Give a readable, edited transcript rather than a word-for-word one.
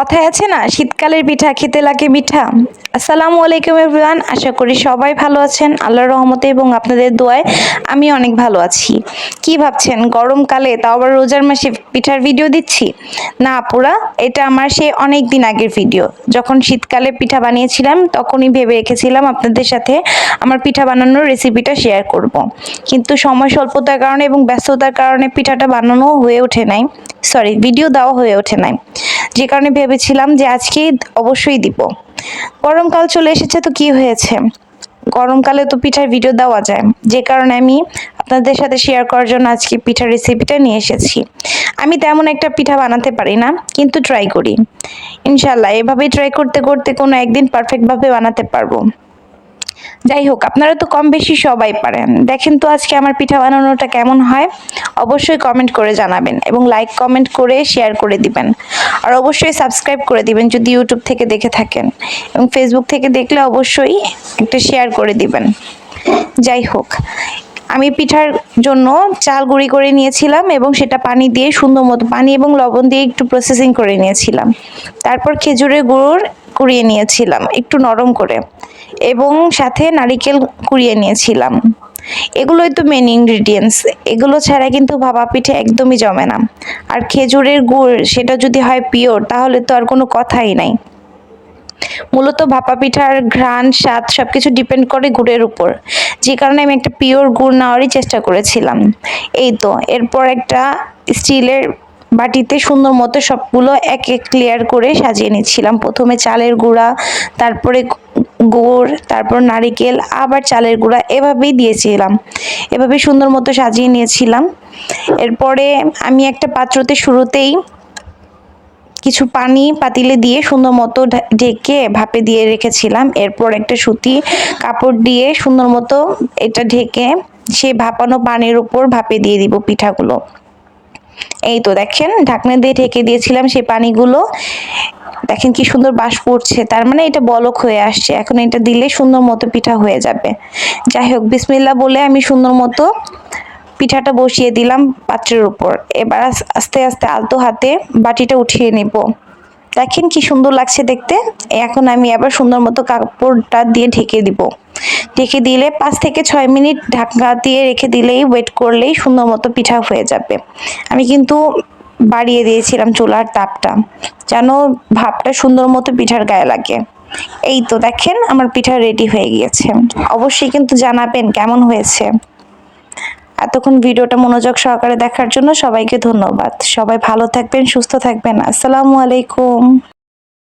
কথায় আছে না, শীতকালের পিঠা খেতে লাগে মিঠা। আসসালামু আলাইকুম এভরিওয়ান, আশা করি সবাই ভালো আছেন আল্লাহর রহমতে এবং আপনাদের দোয়ায় আমি অনেক ভালো আছি। কি ভাবছেন গরমকালে তাও আবার রোজার মাসে পিঠার ভিডিও দিচ্ছি? না আপুরা, এটা আমার সেই অনেক দিন আগের ভিডিও। যখন শীতকালে পিঠা বানিয়েছিলাম তখনই ভেবে রেখেছিলাম আপনাদের সাথে আমার পিঠা বানানোর রেসিপিটা শেয়ার করব। কিন্তু সময় স্বল্পতার কারণে এবং ব্যস্ততার কারণে পিঠাটা বানানো হয়ে ওঠে নাই, ভিডিও দেওয়া হয়ে ওঠে নাই, যে কারণে ভেবেছিলাম যে আজকে অবশ্যই দিব। গরমকাল চলে এসেছে তো কি হয়েছে, গরমকালে তো পিঠার ভিডিও দেওয়া যায়, যে কারণে আমি আপনাদের সাথে শেয়ার করার জন্য আজকে পিঠার রেসিপিটা নিয়ে এসেছি। আমি তেমন একটা পিঠা বানাতে পারি না, কিন্তু ট্রাই করি। ইনশাল্লাহ এভাবেই ট্রাই করতে করতে কোনো একদিন পারফেক্ট ভাবে বানাতে পারবো। যাই হোক, আপনারা তো কম বেশি সবাই পারেন। দেখেন তো আজকে আমার পিঠা বানানোটা কেমন হয়, অবশ্যই কমেন্ট করে জানাবেন এবং লাইক কমেন্ট করে শেয়ার করে দিবেন। আর অবশ্যই সাবস্ক্রাইব করে দিবেন যদি ইউটিউব থেকে দেখে থাকেন, এবং ফেসবুক থেকে দেখলে অবশ্যই একটা শেয়ার করে দিবেন। যাই হোক, আমি পিঠার জন্য চাল গুঁড়ি করে নিয়েছিলাম এবং সেটা পানি দিয়ে সুন্দর মতো, পানি এবং লবণ দিয়ে একটু প্রসেসিং করে নিয়েছিলাম। তারপর খেজুরের গুড় কুড়িয়ে নিয়েছিলাম একটু নরম করে, এবং সাথে নারিকেল কুড়িয়ে নিয়েছিলাম। এগুলোই তো মেন ইনগ্রিডিয়েন্টস, এগুলো ছাড়া কিন্তু ভাপা পিঠে একদমই জমে না। আর খেজুরের গুড় সেটা যদি হয় পিওর, তাহলে তো আর কোনো কথাই নাই। মূলত ভাপা পিঠার ঘ্রাণ, স্বাদ সবকিছু ডিপেন্ড করে গুড়ের উপর, যে কারণে আমি একটা পিওর গুড় নেওয়ারই চেষ্টা করেছিলাম। এই তো, এরপর একটা স্টিলের বাটিতে সুন্দর মতো সবগুলো এক এক লেয়ার করে সাজিয়ে নিচ্ছিলাম। প্রথমে চালের গুঁড়া, তারপরে গুড়, তারপর নারিকেল, আবার চালের গুঁড়া, এভাবেই দিয়েছিলাম। এভাবে সুন্দর মতো সাজিয়ে নিয়েছিলাম। এরপরে আমি একটা পাত্রতে শুরুতেই কিছু পানি পাতিলে দিয়ে সুন্দর মতো ঢেকে ভাপে দিয়ে রেখেছিলাম। এরপর একটা সুতি কাপড় দিয়ে সুন্দর মতো এটা ঢেকে সেই ভাপানো পানির উপর ভাপে দিয়ে দিব পিঠাগুলো। এই তো দেখেন, ঢাকনা দিয়ে ঢেকে দিয়েছিলাম সেই পানিগুলো। দেখেন কি সুন্দর বাষ্প উঠছে, তার মানে এটা বলক হয়ে আসছে। এখন এটা দিলে সুন্দর মতো পিঠা হয়ে যাবে। যাই হোক, বিসমিল্লাহ বলে আমি সুন্দর মতো পিঠাটা বসিয়ে দিলাম পাত্রের উপর। এবার আস্তে আস্তে আলতো হাতে বাটিটা উঠিয়ে নেব। দেখেন কি সুন্দর লাগছে দেখতে। এখন আমি আবার সুন্দর মতো কাপড়টা দিয়ে ঢেকে দিব। ঢেকে দিলে 5 থেকে 6 মিনিট ঢাকনা দিয়ে রেখে দিলেই, ওয়েট করলেই সুন্দর মতো পিঠা হয়ে যাবে। আমি কিন্তু বাড়িয়ে দিয়েছিলাম চুলার তাপটা, যেন ভাপটা সুন্দর মতো পিঠার গায়ে লাগে। এই তো দেখেন আমার পিঠা রেডি হয়ে গিয়েছে। অবশ্যই কিন্তু জানাবেন কেমন হয়েছে। এতক্ষণ ভিডিওটা মনোযোগ সহকারে দেখার জন্য সবাইকে ধন্যবাদ। সবাই ভালো থাকবেন, সুস্থ থাকবেন। আসসালামু আলাইকুম।